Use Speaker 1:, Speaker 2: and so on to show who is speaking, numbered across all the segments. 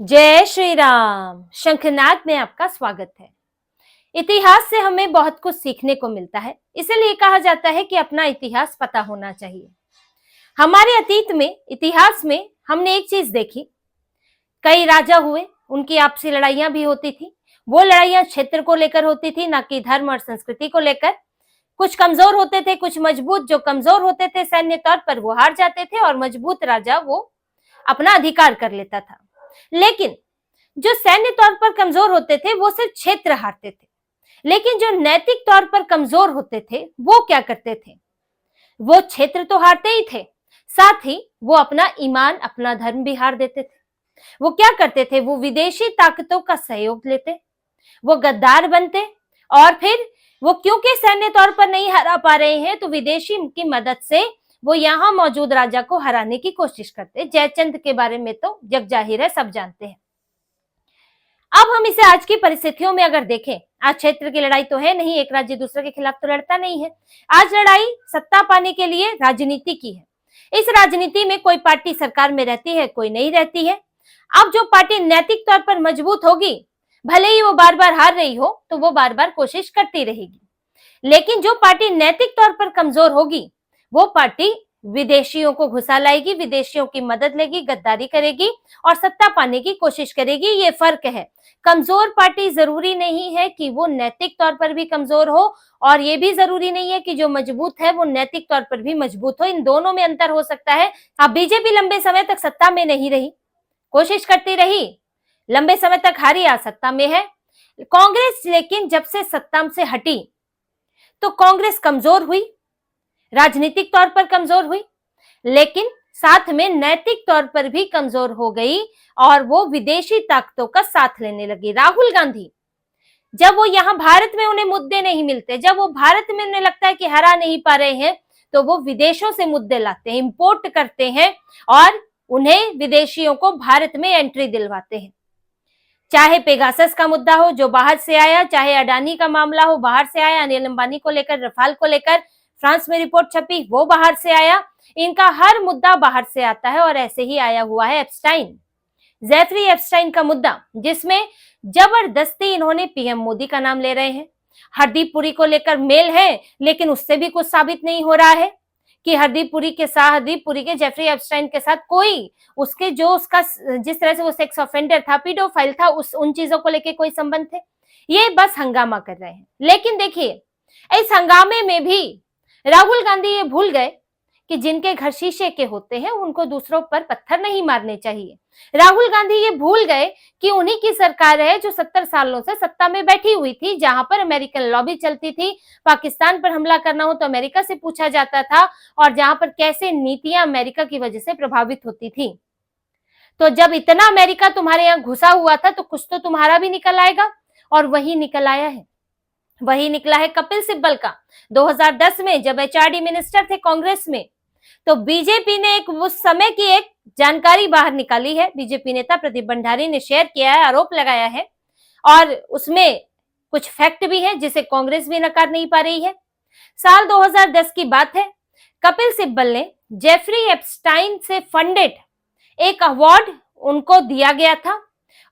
Speaker 1: जय श्री राम। शंखनाद में आपका स्वागत है। इतिहास से हमें बहुत कुछ सीखने को मिलता है, इसलिए कहा जाता है कि अपना इतिहास पता होना चाहिए। हमारे अतीत में, इतिहास में हमने एक चीज देखी, कई राजा हुए, उनकी आपसी लड़ाइयां भी होती थी। वो लड़ाइयां क्षेत्र को लेकर होती थी, ना कि धर्म और संस्कृति को लेकर। कुछ कमजोर होते थे, कुछ मजबूत। जो कमजोर होते थे सैन्य तौर पर वो हार जाते थे, और मजबूत राजा वो अपना अधिकार कर लेता था। लेकिन जो सैन्य तौर पर कमजोर होते थे वो सिर्फ क्षेत्र हारते थे, लेकिन जो नैतिक तौर पर कमजोर होते थे वो क्या करते थे? वो क्षेत्र तो हारते ही थे, साथ ही वो अपना ईमान, अपना धर्म भी हार देते थे। वो क्या करते थे? वो विदेशी ताकतों का सहयोग लेते, वो गद्दार बनते, और फिर वो क्योंकि सैन्य तौर पर नहीं हरा पा रहे हैं तो विदेशी की मदद से वो यहाँ मौजूद राजा को हराने की कोशिश करते। जयचंद के बारे में तो जग जाहिर है, सब जानते हैं। अब हम इसे आज की परिस्थितियों में अगर देखें, आज क्षेत्र की लड़ाई तो है नहीं, एक राज्य दूसरे के खिलाफ तो लड़ता नहीं है। आज लड़ाई सत्ता पाने के लिए राजनीति की है। इस राजनीति में कोई पार्टी सरकार में रहती है, कोई नहीं रहती है। अब जो पार्टी नैतिक तौर पर मजबूत होगी, भले ही वो बार बार हार रही हो तो वो बार बार कोशिश करती रहेगी। लेकिन जो पार्टी नैतिक तौर पर कमजोर होगी, वो पार्टी विदेशियों को घुसा लाएगी, विदेशियों की मदद लेगी, गद्दारी करेगी और सत्ता पाने की कोशिश करेगी। ये फर्क है। कमजोर पार्टी जरूरी नहीं है कि वो नैतिक तौर पर भी कमजोर हो, और ये भी जरूरी नहीं है कि जो मजबूत है वो नैतिक तौर पर भी मजबूत हो। इन दोनों में अंतर हो सकता है। अब बीजेपी लंबे समय तक सत्ता में नहीं रही, कोशिश करती रही, लंबे समय तक हारी, आज सत्ता में है। कांग्रेस लेकिन जब से सत्ता से हटी तो कांग्रेस कमजोर हुई, राजनीतिक तौर पर कमजोर हुई, लेकिन साथ में नैतिक तौर पर भी कमजोर हो गई, और वो विदेशी ताकतों का साथ लेने लगी। राहुल गांधी, जब वो यहाँ भारत में उन्हें मुद्दे नहीं मिलते, जब वो भारत में उन्हें लगता है कि हरा नहीं पा रहे हैं, तो वो विदेशों से मुद्दे लाते हैं, इंपोर्ट करते हैं, और उन्हें विदेशियों को भारत में एंट्री दिलवाते हैं। चाहे पेगासस का मुद्दा हो जो बाहर से आया, चाहे अडानी का मामला हो बाहर से आया, अनिल अंबानी को लेकर, रफाल को लेकर फ्रांस में रिपोर्ट छपी, वो बाहर से आया। इनका हर मुद्दा बाहर से आता है, और ऐसे ही आया हुआ है एप्स्टाइन, जेफरी एप्स्टाइन का मुद्दा, जिसमें जबरदस्ती इन्होंने पीएम मोदी का नाम ले रहे हैं। हरदीप पुरी को लेकर मेल है, लेकिन उससे भी कुछ साबित नहीं हो रहा है कि हरदीप पुरी के जेफरी एप्स्टाइन के साथ कोई उसके जो उसका जिस तरह से वो सेक्स ऑफेंडर था, पीडोफाइल था, उन चीजों को लेकर कोई संबंध थे। ये बस हंगामा कर रहे हैं। लेकिन देखिए, इस हंगामे में भी राहुल गांधी ये भूल गए कि जिनके घर शीशे के होते हैं उनको दूसरों पर पत्थर नहीं मारने चाहिए। राहुल गांधी ये भूल गए कि उन्हीं की सरकार है जो 70 सालों से सत्ता में बैठी हुई थी, जहां पर अमेरिकन लॉबी चलती थी। पाकिस्तान पर हमला करना हो तो अमेरिका से पूछा जाता था, और जहां पर कैसे नीतियां अमेरिका की वजह से प्रभावित होती थी। तो जब इतना अमेरिका तुम्हारे यहाँ घुसा हुआ था तो कुछ तो तुम्हारा भी निकल आएगा, और वही निकल आया है। वही निकला है कपिल सिब्बल का। 2010 में जब एचआरडी मिनिस्टर थे कांग्रेस में, तो बीजेपी ने उस समय की एक जानकारी बाहर निकाली है। बीजेपी नेता प्रदीप भंडारी ने शेयर किया है, आरोप लगाया है, और उसमें कुछ फैक्ट भी है जिसे कांग्रेस भी नकार नहीं पा रही है। साल 2010 की बात है। कपिल सिब्बल ने जेफरी एप्स्टाइन से फंडेड एक अवार्ड उनको दिया गया था,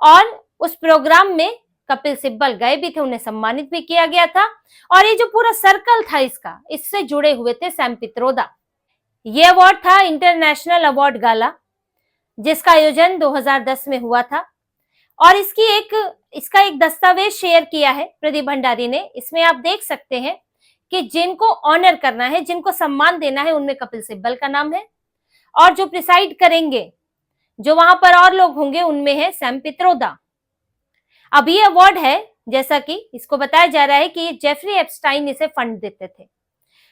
Speaker 1: और उस प्रोग्राम में कपिल सिब्बल गए भी थे, उन्हें सम्मानित भी किया गया था। और ये जो पूरा सर्कल था इसका, इससे जुड़े हुए थे सैम पित्रोदा। ये अवार्ड था इंटरनेशनल अवार्ड गाला, जिसका आयोजन 2010 में हुआ था। और इसका एक दस्तावेज शेयर किया है प्रदीप भंडारी ने। इसमें आप देख सकते हैं कि जिनको ऑनर करना है, जिनको सम्मान देना है, उनमें कपिल सिब्बल का नाम है, और जो प्रिसाइड करेंगे, जो वहां पर और लोग होंगे, उनमें है सैम पित्रोदा। अब ये अवार्ड है, जैसा कि इसको बताया जा रहा है कि जेफरी एप्स्टाइन इसे फंड देते थे,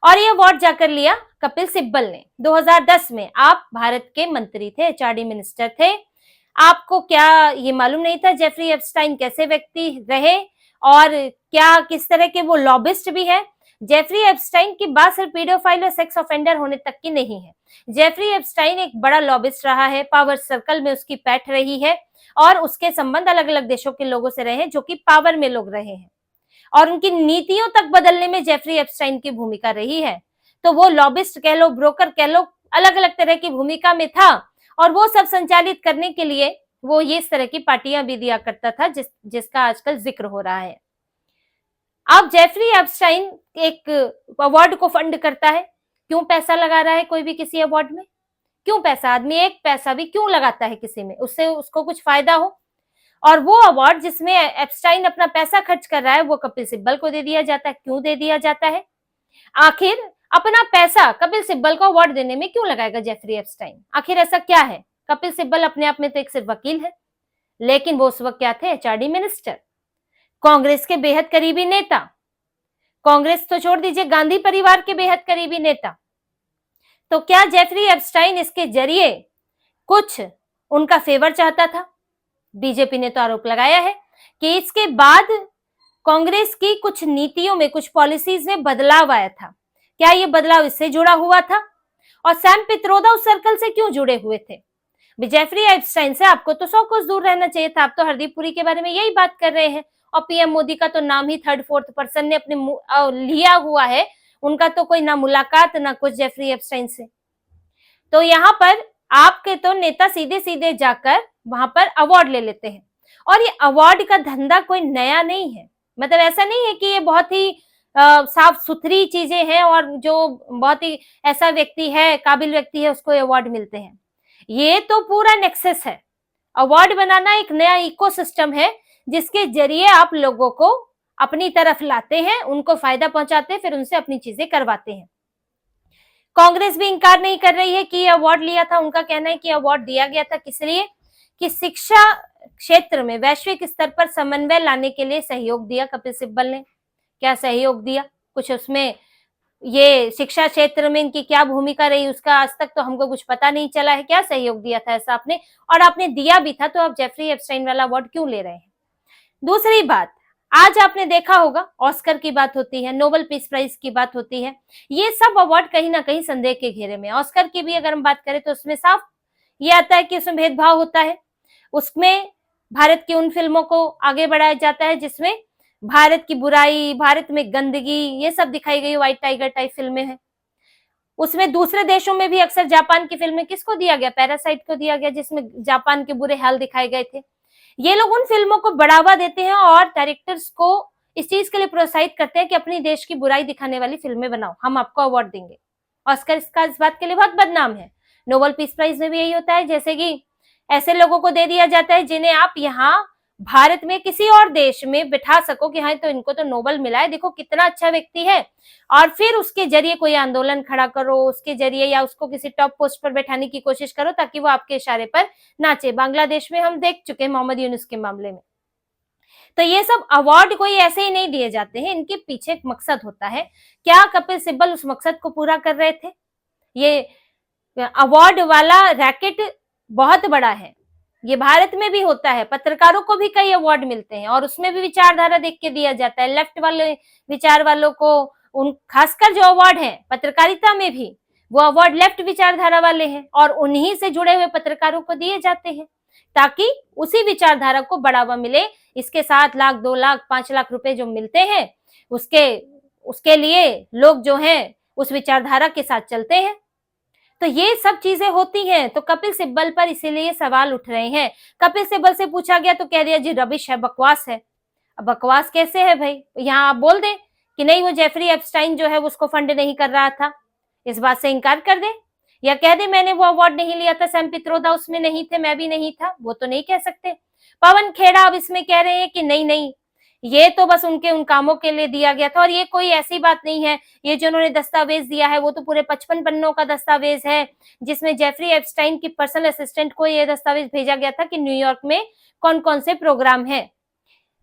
Speaker 1: और ये अवार्ड जाकर लिया कपिल सिब्बल ने 2010 में। आप भारत के मंत्री थे, एचआरडी मिनिस्टर थे। आपको क्या ये मालूम नहीं था जेफरी एप्स्टाइन कैसे व्यक्ति रहे, और क्या किस तरह के वो लॉबिस्ट भी है? जेफरी एप्स्टाइन की बात सिर्फ पीडोफाइल और सेक्स ऑफेंडर होने तक की नहीं है। जेफरी एप्स्टाइन एक बड़ा लॉबिस्ट रहा है, पावर सर्कल में उसकी पैठ रही है, और उसके संबंध अलग अलग देशों के लोगों से रहे हैं जो कि पावर में लोग रहे हैं, और उनकी नीतियों तक बदलने में जेफरी एप्स्टाइन की भूमिका रही है। तो वो लॉबिस्ट कह लो, ब्रोकर कह लो, अलग अलग तरह की भूमिका में था, और वो सब संचालित करने के लिए वो ये इस तरह की पार्टियां भी दिया करता था जिसका आजकल जिक्र हो रहा है। अब जेफरी एप्स्टाइन एक अवार्ड को फंड करता है। क्यों पैसा लगा रहा है कोई भी किसी अवार्ड में? क्यों पैसा? आदमी एक पैसा भी क्यों लगाता है किसी में? उससे उसको कुछ फायदा हो। और वो अवार्ड जिसमें एप्स्टाइन अपना पैसा खर्च कर रहा है वो कपिल सिब्बल को दे दिया जाता है। क्यों दे दिया जाता है? आखिर अपना पैसा कपिल सिब्बल को अवार्ड देने में क्यों लगाएगा जेफरी एप्स्टाइन? आखिर ऐसा क्या है? कपिल सिब्बल अपने आप में तो एक सिर्फ वकील है, लेकिन वो उस वक्त क्या थे? एचआरडी मिनिस्टर, कांग्रेस के बेहद करीबी नेता। कांग्रेस तो छोड़ दीजिए, गांधी परिवार के बेहद करीबी नेता। तो क्या जेफरी एप्स्टाइन इसके जरिए कुछ उनका फेवर चाहता था? बीजेपी ने तो आरोप लगाया है कि इसके बाद कांग्रेस की कुछ नीतियों में, कुछ पॉलिसीज में बदलाव आया था। क्या ये बदलाव इससे जुड़ा हुआ था? और सैम पित्रोदा उस सर्कल से क्यों जुड़े हुए थे? जेफरी एप्स्टाइन से आपको तो 100 कोस दूर रहना चाहिए था। आप तो हरदीप पुरी के बारे में यही बात कर रहे हैं, और पीएम मोदी का तो नाम ही थर्ड फोर्थ पर्सन ने अपने लिया हुआ है। उनका तो कोई ना मुलाकात ना कुछ जेफरी एप्स्टाइन से। तो यहाँ पर आपके तो नेता सीधे सीधे जाकर वहां पर अवार्ड ले लेते हैं। और ये अवार्ड का धंधा कोई नया नहीं है। मतलब ऐसा नहीं है कि ये बहुत ही साफ सुथरी चीजें हैं और जो बहुत ही ऐसा व्यक्ति है, काबिल व्यक्ति है, उसको अवार्ड मिलते हैं। ये तो पूरा नेक्सस है। अवार्ड बनाना एक नया इकोसिस्टम है जिसके जरिए आप लोगों को अपनी तरफ लाते हैं, उनको फायदा पहुंचाते हैं, फिर उनसे अपनी चीजें करवाते हैं। कांग्रेस भी इंकार नहीं कर रही है कि ये अवार्ड लिया था। उनका कहना है कि अवार्ड दिया गया था किस लिए? कि शिक्षा क्षेत्र में वैश्विक स्तर पर समन्वय लाने के लिए सहयोग दिया कपिल सिब्बल ने। क्या सहयोग दिया? कुछ उसमें ये शिक्षा क्षेत्र में इनकी क्या भूमिका रही उसका आज तक तो हमको कुछ पता नहीं चला है। क्या सहयोग दिया था ऐसा आपने? और आपने दिया भी था तो आप जेफरी एप्स्टाइन वाला अवार्ड क्यों ले रहे हैं? दूसरी बात, आज आपने देखा होगा ऑस्कर की बात होती है, नोबेल पीस प्राइज की बात होती है। ये सब अवार्ड कहीं ना कहीं संदेह के घेरे में। ऑस्कर की भी अगर हम बात करें तो उसमें साफ ये आता है कि उसमें भेदभाव होता है। उसमें भारत की उन फिल्मों को आगे बढ़ाया जाता है जिसमें भारत की बुराई, भारत में गंदगी, ये सब दिखाई गई। व्हाइट टाइगर टाइप फिल्में हैं। उसमें दूसरे देशों में भी अक्सर जापान की फिल्में किसको दिया गया? पैरासाइट को दिया गया, जिसमें जापान के बुरे हाल दिखाए गए थे। ये लोग उन फिल्मों को बढ़ावा देते हैं और डायरेक्टर्स को इस चीज के लिए प्रोत्साहित करते हैं कि अपनी देश की बुराई दिखाने वाली फिल्में बनाओ, हम आपको अवार्ड देंगे। ऑस्कर इसका इस बात के लिए बहुत बदनाम है। नोबेल पीस प्राइज में भी यही होता है, जैसे कि ऐसे लोगों को दे दिया जाता है जिन्हें आप यहाँ भारत में किसी और देश में बिठा सको कि हाँ तो इनको तो नोबेल मिला है, देखो कितना अच्छा व्यक्ति है, और फिर उसके जरिए कोई आंदोलन खड़ा करो, उसके जरिए या उसको किसी टॉप पोस्ट पर बैठाने की कोशिश करो ताकि वो आपके इशारे पर नाचे। बांग्लादेश में हम देख चुके हैं मोहम्मद यूनुस के मामले में। तो ये सब अवार्ड कोई ऐसे ही नहीं दिए जाते हैं, इनके पीछे एक मकसद होता है। क्या कपिल सिब्बल उस मकसद को पूरा कर रहे थे? ये अवार्ड वाला रैकेट बहुत बड़ा है। ये भारत में भी होता है, पत्रकारों को भी कई अवार्ड मिलते हैं और उसमें भी विचारधारा देख के दिया जाता है। लेफ्ट वाले विचार वालों को उन खासकर जो अवार्ड है पत्रकारिता में भी, वो अवार्ड लेफ्ट विचारधारा वाले हैं और उन्हीं से जुड़े हुए पत्रकारों को दिए जाते हैं ताकि उसी विचारधारा को बढ़ावा मिले। इसके 7 लाख 2 लाख 5 लाख रुपए जो मिलते हैं उसके लिए लोग जो हैं उस विचारधारा के साथ चलते हैं। तो ये सब चीजें होती हैं। तो कपिल सिब्बल पर इसीलिए सवाल उठ रहे हैं। कपिल सिब्बल से पूछा गया तो कह दिया जी रबिश है, बकवास है। अब बकवास कैसे है भाई? यहाँ आप बोल दें कि नहीं वो जेफरी एप्स्टाइन जो है उसको फंड नहीं कर रहा था, इस बात से इनकार कर दे, या कह दे मैंने वो अवार्ड नहीं लिया था, सैम पित्रोदा उसमें नहीं थे, मैं भी नहीं था। वो तो नहीं कह सकते। पवन खेड़ा अब इसमें कह रहे हैं कि नहीं नहीं ये तो बस उनके उन कामों के लिए दिया गया था और ये कोई ऐसी बात नहीं है। ये जो उन्होंने दस्तावेज दिया है वो तो पूरे 55 पन्नों का दस्तावेज है जिसमें जेफरी एप्स्टाइन की पर्सनल असिस्टेंट को ये दस्तावेज भेजा गया था कि न्यूयॉर्क में कौन कौन से प्रोग्राम है।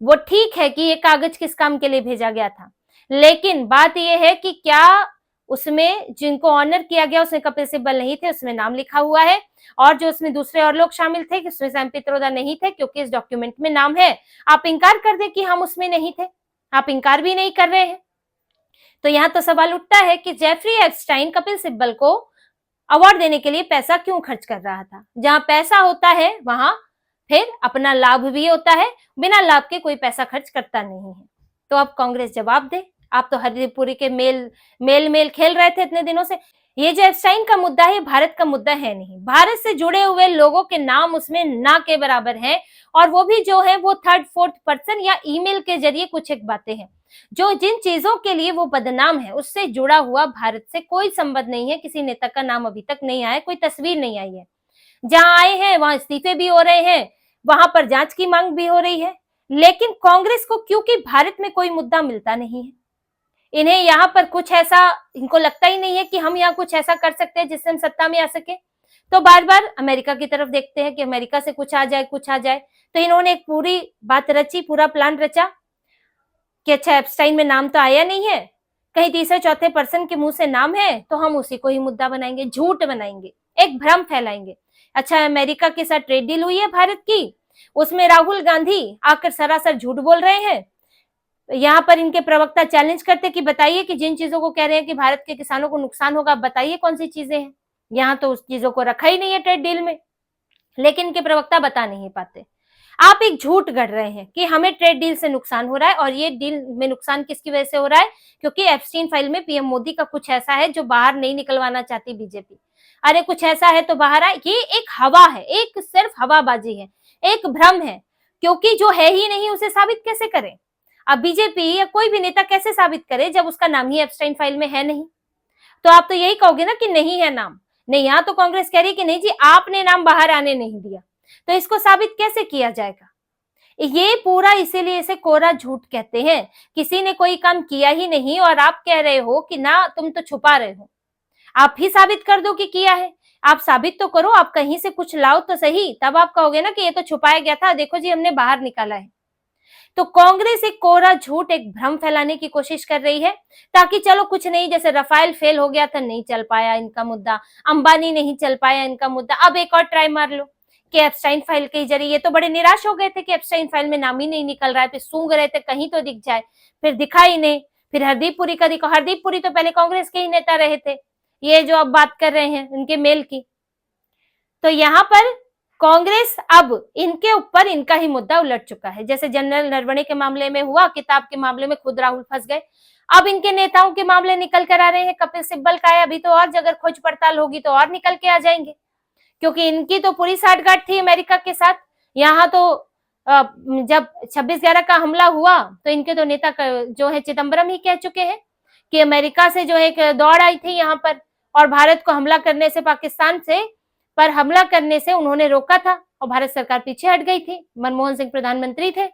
Speaker 1: वो ठीक है कि ये कागज किस काम के लिए भेजा गया था, लेकिन बात ये है कि क्या उसमें जिनको ऑनर किया गया उसमें कपिल सिब्बल नहीं थे, उसमें नाम लिखा हुआ है, और जो उसमें दूसरे और लोग शामिल थे उसमें सैम पित्रोदा नहीं थे क्योंकि इस डॉक्यूमेंट में नाम है। आप इंकार कर दे कि हम उसमें नहीं थे, आप इंकार भी नहीं कर रहे हैं। तो यहाँ तो सवाल उठता है कि जेफरी एप्स्टाइन कपिल सिब्बल को अवार्ड देने के लिए पैसा क्यों खर्च कर रहा था? जहां पैसा होता है वहां फिर अपना लाभ भी होता है, बिना लाभ के कोई पैसा खर्च करता नहीं है। तो अब कांग्रेस जवाब दे। आप तो हरदीप पुरी के मेल खेल रहे थे इतने दिनों से। ये जो एप्स्टाइन का मुद्दा है भारत का मुद्दा है नहीं, भारत से जुड़े हुए लोगों के नाम उसमें ना के बराबर हैं, और वो भी जो है वो थर्ड फोर्थ पर्सन या ईमेल के जरिए कुछ एक बातें हैं। जो जिन चीजों के लिए वो बदनाम है उससे जुड़ा हुआ भारत से कोई संबंध नहीं है। किसी नेता का नाम अभी तक नहीं आया, कोई तस्वीर नहीं आई है। जहां आए हैं वहां इस्तीफे भी हो रहे हैं, वहां पर जांच की मांग भी हो रही है। लेकिन कांग्रेस को क्योंकि भारत में कोई मुद्दा मिलता नहीं है, इन्हें यहाँ पर कुछ ऐसा, इनको लगता ही नहीं है कि हम यहाँ कुछ ऐसा कर सकते हैं जिससे हम सत्ता में आ सके, तो बार बार अमेरिका की तरफ देखते हैं कि अमेरिका से कुछ आ जाए कुछ आ जाए। तो इन्होंने एक पूरी बात रची, पूरा प्लान रचा कि अच्छा एप्स्टाइन में नाम तो आया नहीं है, कहीं तीसरे चौथे पर्सन के मुंह से नाम है तो हम उसी को ही मुद्दा बनाएंगे, झूठ बनाएंगे, एक भ्रम फैलाएंगे। अच्छा अमेरिका के साथ ट्रेड डील हुई है भारत की, उसमें राहुल गांधी आकर सरासर झूठ बोल रहे हैं। यहाँ पर इनके प्रवक्ता चैलेंज करते कि बताइए कि जिन चीजों को कह रहे हैं कि भारत के किसानों को नुकसान होगा, बताइए कौन सी चीजें हैं। यहाँ तो उस चीजों को रखा ही नहीं है ट्रेड डील में, लेकिन इनके प्रवक्ता बता नहीं पाते। आप एक झूठ गढ़ रहे हैं कि हमें ट्रेड डील से नुकसान हो रहा है, और ये डील में नुकसान किसकी वजह से हो रहा है? क्योंकि एप्स्टीन फाइल में पीएम मोदी का कुछ ऐसा है जो बाहर नहीं निकलवाना चाहती बीजेपी। अरे कुछ ऐसा है तो बाहर आए, ये एक हवा है, एक सिर्फ हवाबाजी है, एक भ्रम है, क्योंकि जो है ही नहीं उसे साबित कैसे करें? अब बीजेपी या कोई भी नेता कैसे साबित करे जब उसका नाम ही एप्स्टाइन फाइल में है नहीं? तो आप तो यही कहोगे ना कि नहीं है नाम। नहीं, यहाँ तो कांग्रेस कह रही कि नहीं जी आपने नाम बाहर आने नहीं दिया, तो इसको साबित कैसे किया जाएगा? ये पूरा इसीलिए इसे कोरा झूठ कहते हैं। किसी ने कोई काम किया ही नहीं और आप कह रहे हो कि ना तुम तो छुपा रहे हो। आप ही साबित कर दो कि किया है, आप साबित तो करो, आप कहीं से कुछ लाओ तो सही, तब आप कहोगे ना कि ये तो छुपाया गया था, देखो जी हमने बाहर निकाला है। तो कांग्रेस एक कोरा झूठ, एक भ्रम फैलाने की कोशिश कर रही है ताकि चलो कुछ नहीं, जैसे रफाल फेल हो गया था, नहीं चल पाया इनका मुद्दा, अंबानी नहीं चल पाया इनका मुद्दा, अब एक और ट्राई मार लो कि एप्स्टाइन फाइल के जरिए। ये तो बड़े निराश हो गए थे कि एप्स्टाइन फाइल में नाम ही नहीं निकल रहा है, फिर सूंघ रहे थे कहीं तो दिख जाए, फिर दिखा ही नहीं। फिर हरदीप पुरी का दिखा, हरदीप पुरी तो पहले कांग्रेस के ही नेता रहे थे, ये जो अब बात कर रहे हैं उनके मेल की। तो यहाँ पर कांग्रेस अब इनके ऊपर इनका ही मुद्दा उलट चुका है। जैसे जनरल नरवणे के मामले में हुआ, किताब के मामले में खुद राहुल फंस गए, अब इनके नेताओं के मामले निकल कर आ रहे हैं। कपिल सिब्बल का है, अभी तो और अगर खोज पड़ताल होगी तो और निकल के आ जाएंगे, क्योंकि इनकी तो पूरी साठगांठ थी अमेरिका के साथ। यहाँ तो जब 26/11 का हमला हुआ तो इनके तो नेता जो है चिदम्बरम ही कह चुके हैं कि अमेरिका से जो एक दौड़ आई थी यहाँ पर, और भारत को हमला करने से, पाकिस्तान से पर हमला करने से उन्होंने रोका था और भारत सरकार पीछे हट गई थी, मनमोहन सिंह प्रधानमंत्री थे।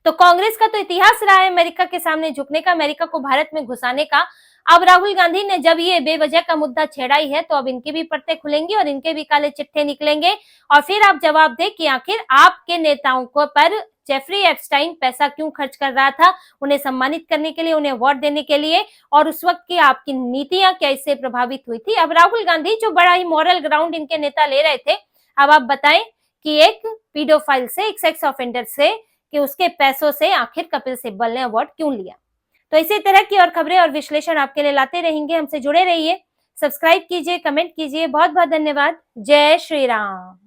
Speaker 1: तो कांग्रेस का तो इतिहास रहा है अमेरिका के सामने झुकने का, अमेरिका को भारत में घुसाने का। अब राहुल गांधी ने जब ये बेवजह का मुद्दा छेड़ाई है तो अब इनकी भी परतें खुलेंगी और इनके भी काले चिट्ठे निकलेंगे, और फिर आप जवाब दें कि आखिर आपके नेताओं को पर जेफरी एप्स्टाइन पैसा क्यों खर्च कर रहा था, उन्हें सम्मानित करने के लिए, उन्हें अवार्ड देने के लिए, और उस वक्त की आपकी नीतियां कैसे प्रभावित हुई थी। अब राहुल गांधी जो बड़ा ही मॉरल ग्राउंड इनके नेता ले रहे थे, अब आप बताएं कि एक पीडोफाइल से, एक सेक्स ऑफेंडर से, कि उसके पैसों से आखिर कपिल सिब्बल ने अवार्ड क्यों लिया। तो इसी तरह की और खबरें और विश्लेषण आपके लिए लाते रहेंगे, हमसे जुड़े रहिए, सब्सक्राइब कीजिए, कमेंट कीजिए। बहुत बहुत धन्यवाद। जय श्री राम।